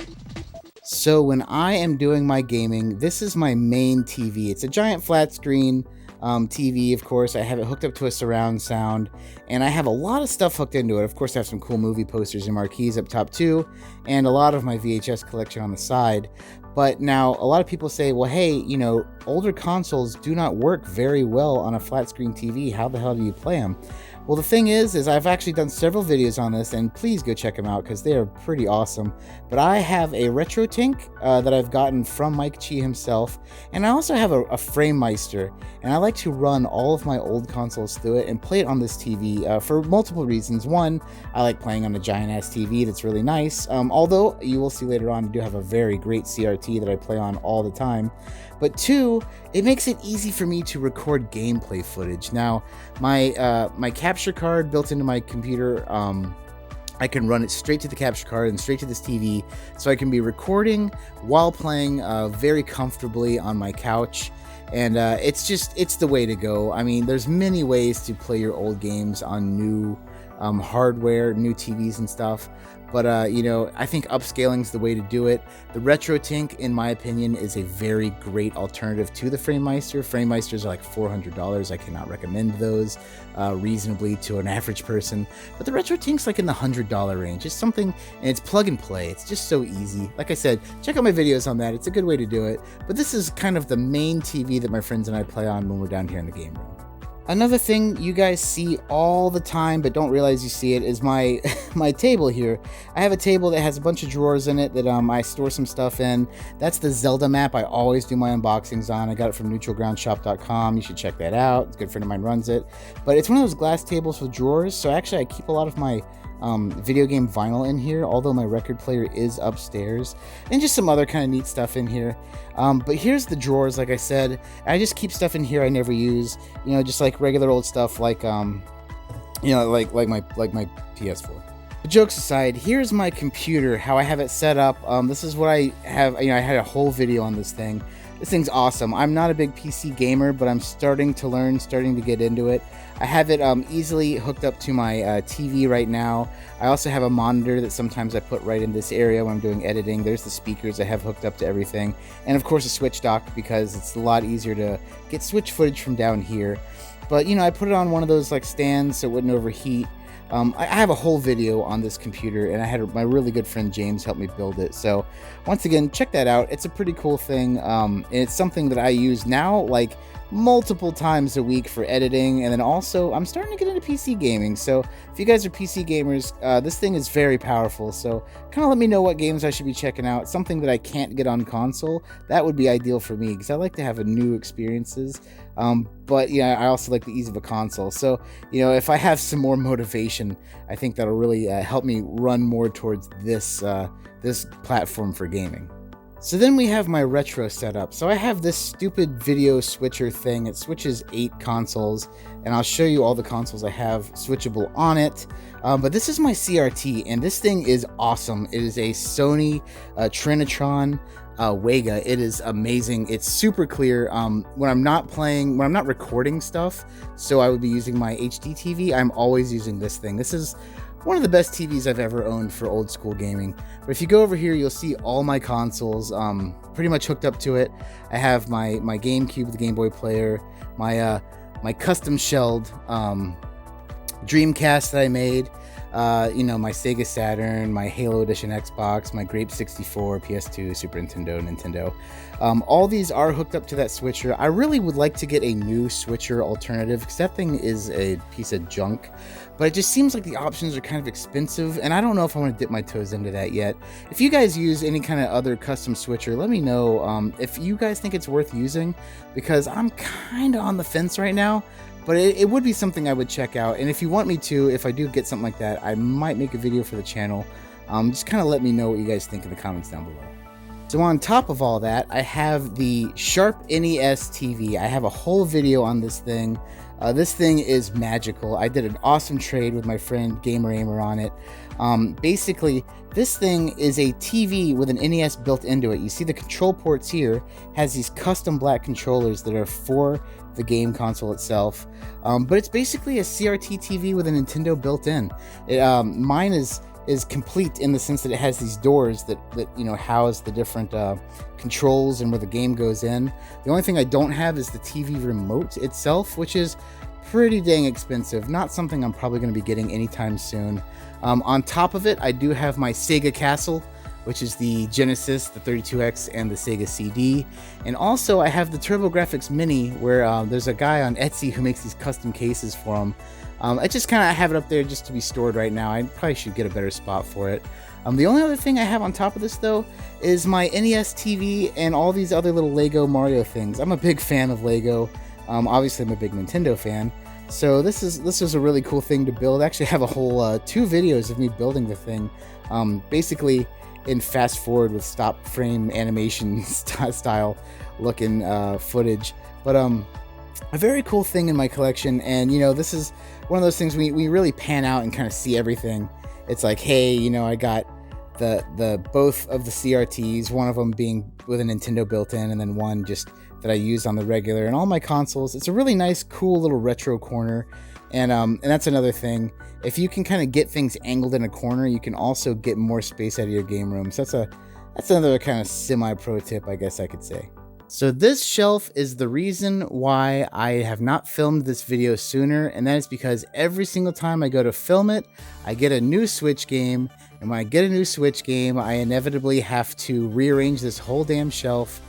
So when I am doing my gaming, this is my main TV. It's a giant flat screen TV, of course. I have it hooked up to a surround sound, and I have a lot of stuff hooked into it. Of course, I have some cool movie posters and marquees up top too, and a lot of my VHS collection on the side. But now, a lot of people say, well, hey, older consoles do not work very well on a flat screen TV. How the hell do you play them? Well, the thing is I've actually done several videos on this, and please go check them out because they are pretty awesome. But I have a RetroTink that I've gotten from Mike Chi himself, and I also have a FrameMeister, and I like to run all of my old consoles through it and play it on this TV for multiple reasons. One, I like playing on a giant-ass TV that's really nice, although you will see later on I do have a very great CRT that I play on all the time. But 2, it makes it easy for me to record gameplay footage. Now, my capture card built into my computer, I can run it straight to the capture card and straight to this TV, so I can be recording while playing very comfortably on my couch. And it's the way to go. I mean, there's many ways to play your old games on new hardware, new TVs and stuff. But, I think upscaling's the way to do it. The RetroTink, in my opinion, is a very great alternative to the FrameMeister. FrameMeisters are like $400. I cannot recommend those reasonably to an average person. But the RetroTink's like in the $100 range. It's something, and it's plug and play. It's just so easy. Like I said, check out my videos on that. It's a good way to do it. But this is kind of the main TV that my friends and I play on when we're down here in the game room. Another thing you guys see all the time but don't realize you see it is my my table here. I have a table that has a bunch of drawers in it that I store some stuff in. That's the Zelda map I always do my unboxings on. I got it from neutralgroundshop.com. You should check that out. A good friend of mine runs it. But it's one of those glass tables with drawers, so actually I keep a lot of my video game vinyl in here, although my record player is upstairs, and just some other kind of neat stuff in here. But here's the drawers. Like I said, I just keep stuff in here I never use, you know, just like regular old stuff, like you know, like my PS4. But jokes aside, here's my computer, how I have it set up. This is what I have. You know, I had a whole video on this thing. This thing's awesome. I'm not a big PC gamer, but I'm starting to learn, starting to get into it. I have it easily hooked up to my TV right now. I also have a monitor that sometimes I put right in this area when I'm doing editing. There's the speakers I have hooked up to everything. And of course a Switch dock, because it's a lot easier to get Switch footage from down here. But you know, I put it on one of those like stands so it wouldn't overheat. I have a whole video on this computer, and I had my really good friend James help me build it. So once again, check that out. It's a pretty cool thing. And it's something that I use now like multiple times a week for editing, and then also I'm starting to get into PC gaming. So if you guys are PC gamers, this thing is very powerful. So kind of let me know what games I should be checking out. Something that I can't get on console, that would be ideal for me, because I like to have new experiences. But yeah, I also like the ease of a console. So, you know, if I have some more motivation, I think that'll really help me run more towards this this platform for gaming. So then we have my retro setup. So I have this stupid video switcher thing. It switches 8 consoles, and I'll show you all the consoles I have switchable on it. But this is my CRT, and this thing is awesome. It is a Sony Trinitron Wega. It is amazing. It's super clear. When I'm not recording stuff, so I would be using my HD TV, I'm always using this thing. This is one of the best TVs I've ever owned for old school gaming. But if you go over here, you'll see all my consoles pretty much hooked up to it. I have my Gamecube, the Game Boy player, my my custom shelled Dreamcast that I made, you know, my Sega Saturn, my Halo Edition Xbox, my Grape 64, PS2, Super Nintendo. All these are hooked up to that switcher. I really would like to get a new switcher alternative, because that thing is a piece of junk. But it just seems like the options are kind of expensive, and I don't know if I want to dip my toes into that yet. If you guys use any kind of other custom switcher, let me know if you guys think it's worth using, because I'm kind of on the fence right now. But it would be something I would check out, and if you want me to, if I do get something like that, I might make a video for the channel. Just kind of let me know what you guys think in the comments down below. So on top of all that, I have the Sharp NES TV. I have a whole video on this thing. This thing is magical. I did an awesome trade with my friend Gamer Aimer on it. Basically, this thing is a TV with an NES built into it. You see the control ports here, has these custom black controllers that are for the game console itself. But it's basically a CRT TV with a Nintendo built in. Mine is complete in the sense that it has these doors that you know, house the different controls and where the game goes in. The only thing I don't have is the TV remote itself, which is pretty dang expensive. Not something I'm probably going to be getting anytime soon. On top of it, I do have my Sega Castle, which is the Genesis, the 32X, and the Sega CD. And also I have the TurboGrafx Mini, where there's a guy on Etsy who makes these custom cases for them. I just kind of have it up there just to be stored right now. I probably should get a better spot for it. The only other thing I have on top of this, though, is my NES TV and all these other little Lego Mario things. I'm a big fan of Lego. Obviously, I'm a big Nintendo fan. So this is a really cool thing to build. I actually have a whole 2 videos of me building the thing. Basically in fast forward with stop frame animation style looking footage. But a very cool thing in my collection, and you know, this is one of those things we really pan out and kind of see everything. It's like, hey, you know, I got the both of the CRTs, one of them being with a Nintendo built in, and then one just that I use on the regular, and all my consoles. It's a really nice, cool little retro corner. And that's another thing. If you can kind of get things angled in a corner, you can also get more space out of your game room. So that's another kind of semi-pro tip, I guess I could say. So this shelf is the reason why I have not filmed this video sooner, and that is because every single time I go to film it, I get a new Switch game, and when I get a new Switch game, I inevitably have to rearrange this whole damn shelf,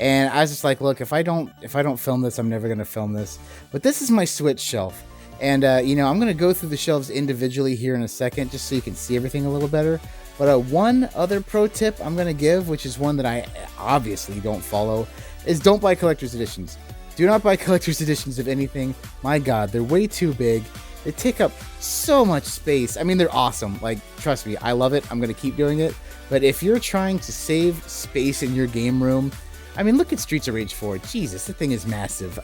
And I was just like, look, if I don't film this, I'm never gonna film this. But this is my Switch shelf, and you know, I'm gonna go through the shelves individually here in a second, just so you can see everything a little better. But one other pro tip I'm gonna give, which is one that I obviously don't follow, is don't buy collector's editions. Do not buy collector's editions of anything. My God, they're way too big. They take up so much space. I mean, they're awesome. Like, trust me, I love it. I'm gonna keep doing it. But if you're trying to save space in your game room, I mean, look at Streets of Rage 4. Jesus, the thing is massive.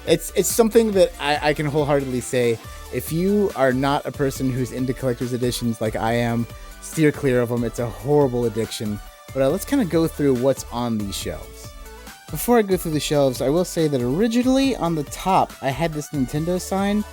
It's something that I can wholeheartedly say, if you are not a person who's into collector's editions like I am, steer clear of them. It's a horrible addiction. But let's kind of go through what's on these shelves. Before I go through the shelves, I will say that originally on the top, I had this Nintendo sign.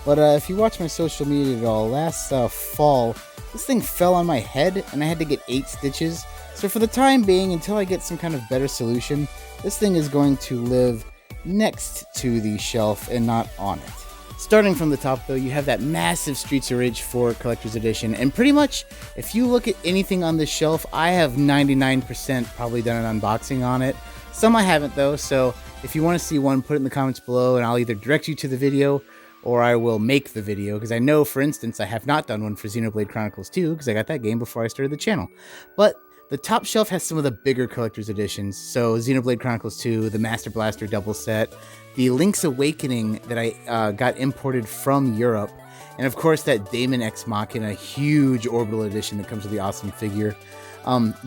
But if you watch my social media at all, last fall, this thing fell on my head and I had to get 8 stitches. So for the time being, until I get some kind of better solution, this thing is going to live next to the shelf and not on it. Starting from the top though, you have that massive Streets of Rage 4 Collector's Edition, and pretty much, if you look at anything on this shelf, I have 99% probably done an unboxing on it. Some I haven't though, so if you want to see one, put it in the comments below and I'll either direct you to the video or I will make the video, because I know, for instance, I have not done one for Xenoblade Chronicles 2, because I got that game before I started the channel. But the top shelf has some of the bigger collector's editions, so Xenoblade Chronicles 2, the Master Blaster double set, the Link's Awakening that I got imported from Europe, and of course that Daemon X Machina, huge orbital edition that comes with the awesome figure.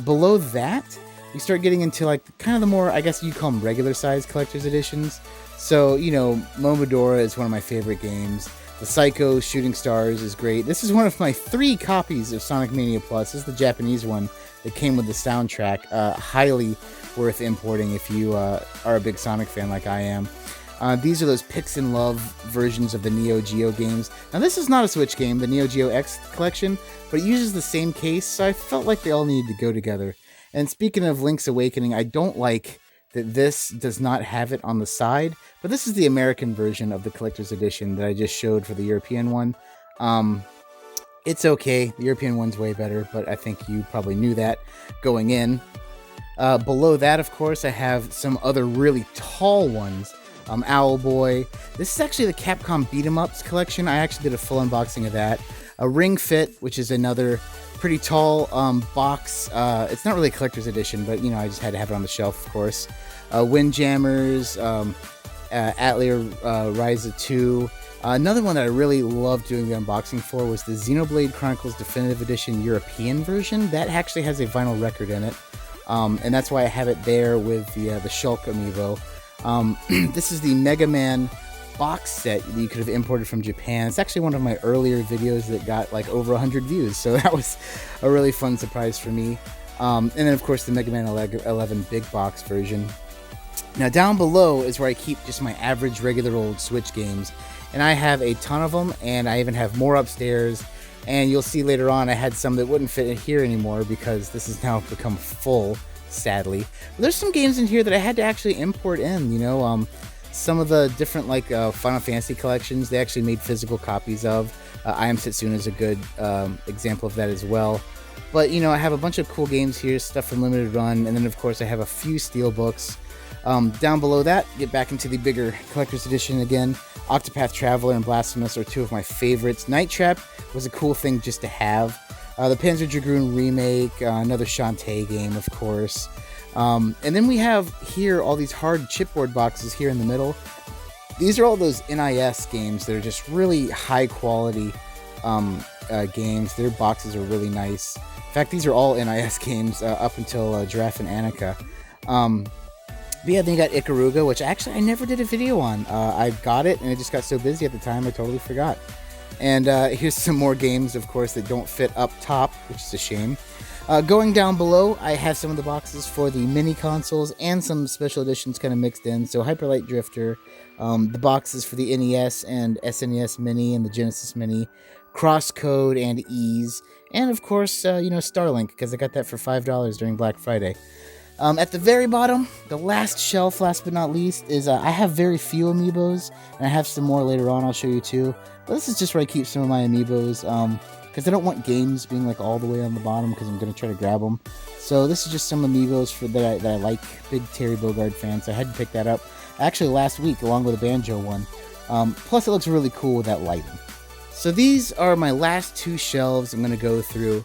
Below that, we start getting into like kind of the more, I guess you'd call them regular size collector's editions. So, you know, Momodora is one of my favorite games. The Psycho Shooting Stars is great. This is one of my 3 copies of Sonic Mania Plus. This is the Japanese one that came with the soundtrack. Highly worth importing if you are a big Sonic fan like I am. These are those Pix and Love versions of the Neogeo games. Now, this is not a Switch game, the Neogeo X Collection, but it uses the same case, so I felt like they all needed to go together. And speaking of Link's Awakening, I don't like that this does not have it on the side, but this is the American version of the collector's edition that I just showed for the European one. It's okay. The European one's way better, but I think you probably knew that going in. Below that, of course, I have some other really tall ones. Owlboy. This is actually the Capcom Beat 'em Ups collection. I actually did a full unboxing of that. A Ring Fit, which is another pretty tall box. It's not really a collector's edition, but you know, I just had to have it on the shelf, of course. Windjammers, Atelier Ryza 2. Another one that I really loved doing the unboxing for was the Xenoblade Chronicles Definitive Edition European version. That actually has a vinyl record in it, and that's why I have it there with the Shulk amiibo. This is the Mega Man box set that you could have imported from Japan. It's actually one of my earlier videos that got like over 100 views, so that was a really fun surprise for me. And then of course the Mega Man 11 big box version. Now down below is where I keep just my average regular old Switch games, and I have a ton of them, and I even have more upstairs, and you'll see later on I had some that wouldn't fit in here anymore because this has now become full, sadly. But there's some games in here that I had to actually import in, you know. Some of the different like Final Fantasy collections, they actually made physical copies of. I Am Setsuna is a good example of that as well. But, you know, I have a bunch of cool games here, stuff from Limited Run, and then of course I have a few Steelbooks. Down below that, get back into the bigger collector's edition again. Octopath Traveler and Blasphemous are 2 of my favorites. Night Trap was a cool thing just to have. The Panzer Dragoon remake, another Shantae game, of course. And then we have here all these hard chipboard boxes here in the middle. These are all those NIS games that are just really high quality games. Their boxes are really nice. In fact, these are all NIS games up until Giraffe and Annika. But yeah, then you got Ikaruga, which actually I never did a video on. I got it and I just got so busy at the time I totally forgot. And here's some more games, of course, that don't fit up top, which is a shame. Going down below, I have some of the boxes for the mini consoles and some special editions kind of mixed in. So Hyper Light Drifter, the boxes for the NES and SNES Mini and the Genesis Mini, Crosscode and Ease, and of course, you know, Starlink, because I got that for $5 during Black Friday. At the very bottom, the last shelf, last but not least, is I have very few Amiibos, and I have some more later on I'll show you too. But this is just where I keep some of my Amiibos. because I don't want games being like all the way on the bottom because I'm going to try to grab them. So this is just some Amiibos that I like. Big Terry Bogard fan, so I had to pick that up actually last week along with a Banjo one. Plus it looks really cool with that lighting. So these are my last two shelves I'm going to go through.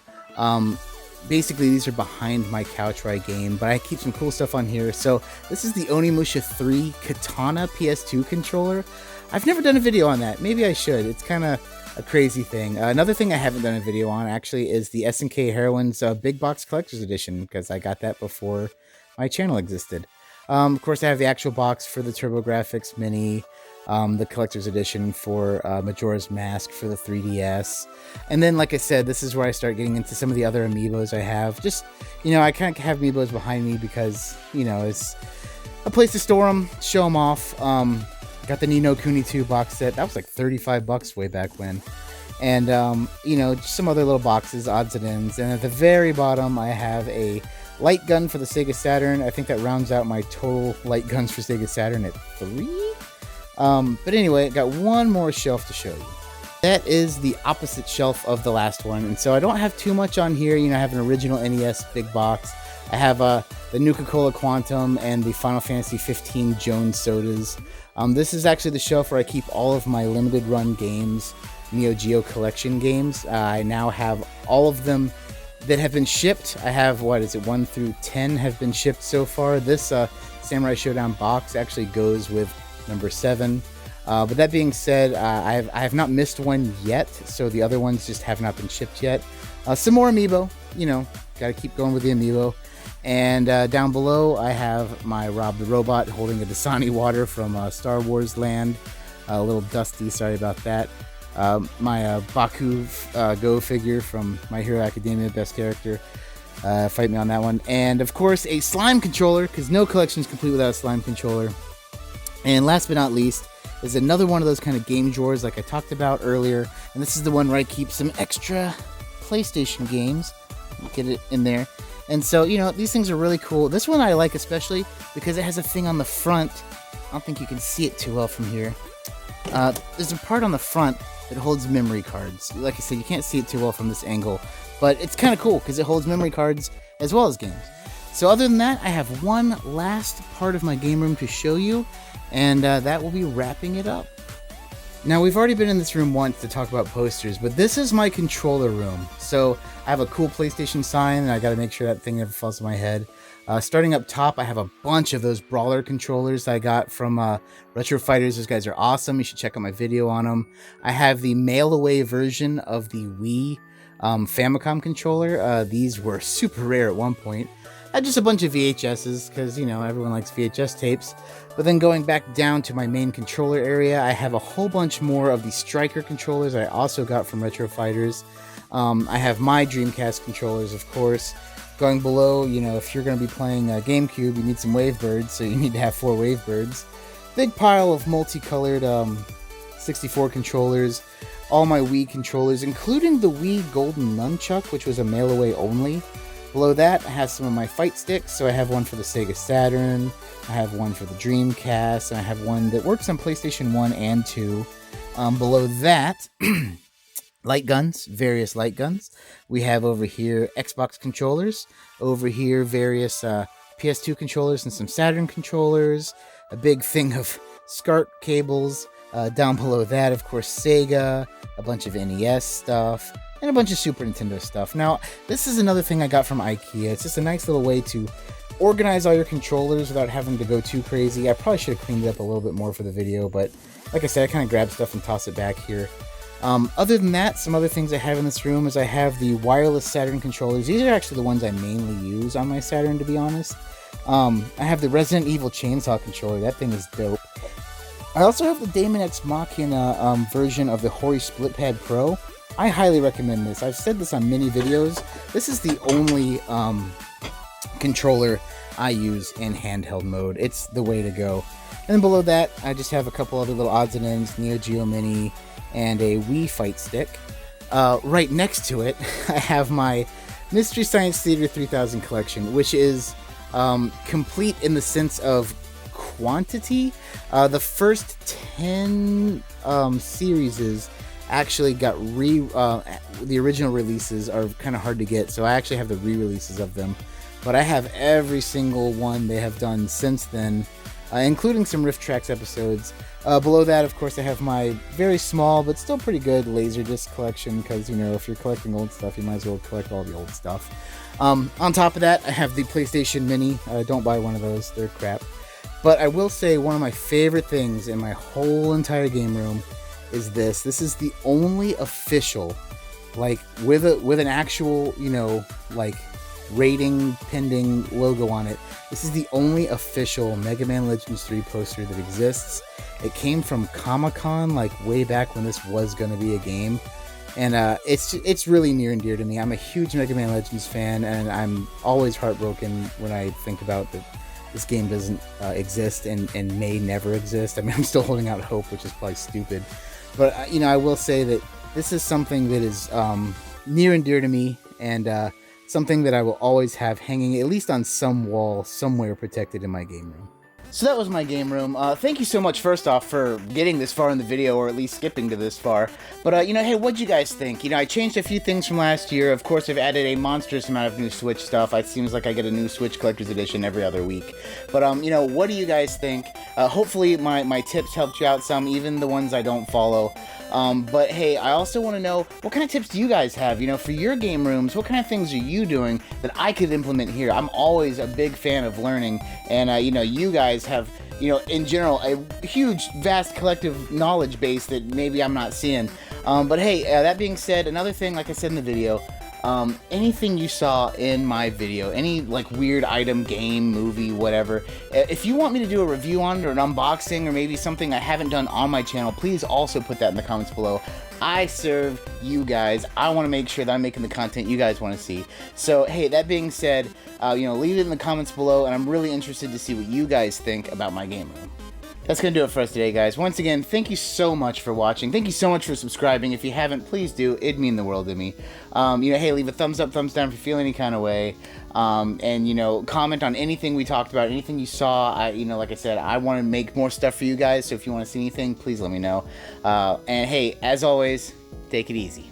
Basically these are behind my couch where I game, but I keep some cool stuff on here. So this is the Onimusha 3 Katana PS2 controller. I've never done a video on that. Maybe I should. It's kind of a crazy thing. Another thing I haven't done a video on actually is the SNK Heroines Big Box Collector's Edition, because I got that before my channel existed. Of course, I have the actual box for the TurboGrafx Mini, the Collector's Edition for Majora's Mask for the 3DS. And then, like I said, this is where I start getting into some of the other Amiibos I have. Just, you know, I kind of have Amiibos behind me because, you know, it's a place to store them, show them off. Got the Ni no Kuni 2 box set. That was like 35 bucks way back when. And, you know, just some other little boxes, odds and ends. And at the very bottom, I have a light gun for the Sega Saturn. I think that rounds out my total light guns for Sega Saturn at 3. But anyway, I got one more shelf to show you. That is the opposite shelf of the last one. And so I don't have too much on here. You know, I have an original NES big box. I have the Nuka-Cola Quantum and the Final Fantasy 15 Jones sodas. This is actually the shelf where I keep all of my limited run games, Neogeo Collection games. I now have all of them that have been shipped. I have, 1 through 10 have been shipped so far. This Samurai Showdown box actually goes with number 7. But that being said, I have not missed one yet, so the other ones just have not been shipped yet. Some more Amiibo, you know, gotta keep going with the Amiibo. And down below, I have my Rob the Robot holding a Dasani water from Star Wars Land. A little dusty, sorry about that. My Baku Go figure from My Hero Academia, best character. Fight me on that one. And of course, a slime controller, because no collection is complete without a slime controller. And last but not least, is another one of those kind of game drawers like I talked about earlier. And this is the one where I keep some extra PlayStation games. Get it in there. And so, you know, these things are really cool. This one I like especially because it has a thing on the front. I don't think you can see it too well from here. There's a part on the front that holds memory cards. Like I said, you can't see it too well from this angle, but it's kind of cool because it holds memory cards as well as games. So other than that, I have one last part of my game room to show you, and that will be wrapping it up. Now, we've already been in this room once to talk about posters, but this is my controller room. So I have a cool PlayStation sign, and I got to make sure that thing never falls on my head. Starting up top, I have a bunch of those brawler controllers I got from Retro Fighters. Those guys are awesome. You should check out my video on them. I have the mail-away version of the Wii Famicom controller. These were super rare at one point. I had just a bunch of VHSs because, you know, everyone likes VHS tapes. But then going back down to my main controller area, I have a whole bunch more of the Striker controllers I also got from Retro Fighters. I have my Dreamcast controllers, of course. Going below, you know, if you're going to be playing GameCube, you need some Wavebirds, so you need to have 4 Wavebirds. Big pile of multicolored 64 controllers. All my Wii controllers, including the Wii Golden Nunchuck, which was a mail-away only. Below that, I have some of my fight sticks. So I have one for the Sega Saturn, I have one for the Dreamcast, and I have one that works on PlayStation 1 and 2. Below that, light guns, various light guns. We have over here Xbox controllers. Over here, various PS2 controllers and some Saturn controllers. A big thing of SCART cables. Down below that, of course, Sega, a bunch of NES stuff, and a bunch of Super Nintendo stuff. Now, this is another thing I got from IKEA. It's just a nice little way to organize all your controllers without having to go too crazy. I probably should have cleaned it up a little bit more for the video, but like I said, I kind of grab stuff and toss it back here. Other than that, some other things I have in this room is I have the wireless Saturn controllers. These are actually the ones I mainly use on my Saturn, to be honest. I have the Resident Evil chainsaw controller. That thing is dope. I also have the Daemon X Machina version of the Hori Split Pad Pro. I highly recommend this. I've said this on many videos. This is the only controller I use in handheld mode. It's the way to go. And then below that, I just have a couple other little odds and ends, Neo Geo Mini, and a Wii Fight Stick. Right next to it, I have my Mystery Science Theater 3000 collection, which is complete in the sense of quantity. The first 10 series actually got the original releases are kind of hard to get, so I actually have the re-releases of them. But I have every single one they have done since then, including some Rift Tracks episodes. Below that, of course, I have my very small but still pretty good Laserdisc collection, because, you know, if you're collecting old stuff, you might as well collect all the old stuff. On top of that, I have the PlayStation Mini. Don't buy one of those, they're crap. But I will say one of my favorite things in my whole entire game room is this. This is the only official, like, with an actual, you know, like, rating pending logo on it. This is the only official Mega Man Legends 3 poster that exists. It came from Comic-Con, like, way back when this was going to be a game. And it's really near and dear to me. I'm a huge Mega Man Legends fan, and I'm always heartbroken when I think about that this game doesn't exist and may never exist. I mean, I'm still holding out hope, which is probably stupid. But, you know, I will say that this is something that is near and dear to me, and something that I will always have hanging at least on some wall somewhere protected in my game room. So that was my game room. Thank you so much, first off, for getting this far in the video, or at least skipping to this far. But, you know, hey, what'd you guys think? You know, I changed a few things from last year. Of course, I've added a monstrous amount of new Switch stuff. It seems like I get a new Switch Collector's Edition every other week. But, you know, what do you guys think? Hopefully my tips helped you out some, even the ones I don't follow. But hey, I also want to know, what kind of tips do you guys have, you know, for your game rooms? What kind of things are you doing that I could implement here? I'm always a big fan of learning, and you know, you guys have, you know, in general, a huge, vast collective knowledge base that maybe I'm not seeing. But hey, that being said, another thing, like I said in the video, anything you saw in my video, any like weird item, game, movie, whatever, if you want me to do a review on it, or an unboxing, or maybe something I haven't done on my channel, please also put that in the comments below. I serve you guys. I want to make sure that I'm making the content you guys want to see. So hey, that being said, you know, leave it in the comments below, and I'm really interested to see what you guys think about my game room. That's going to do it for us today, guys. Once again, thank you so much for watching. Thank you so much for subscribing. If you haven't, please do. It'd mean the world to me. You know, hey, leave a thumbs up, thumbs down if you feel any kind of way. And, you know, comment on anything we talked about, anything you saw. You know, like I said, I want to make more stuff for you guys. So if you want to see anything, please let me know. And, hey, as always, take it easy.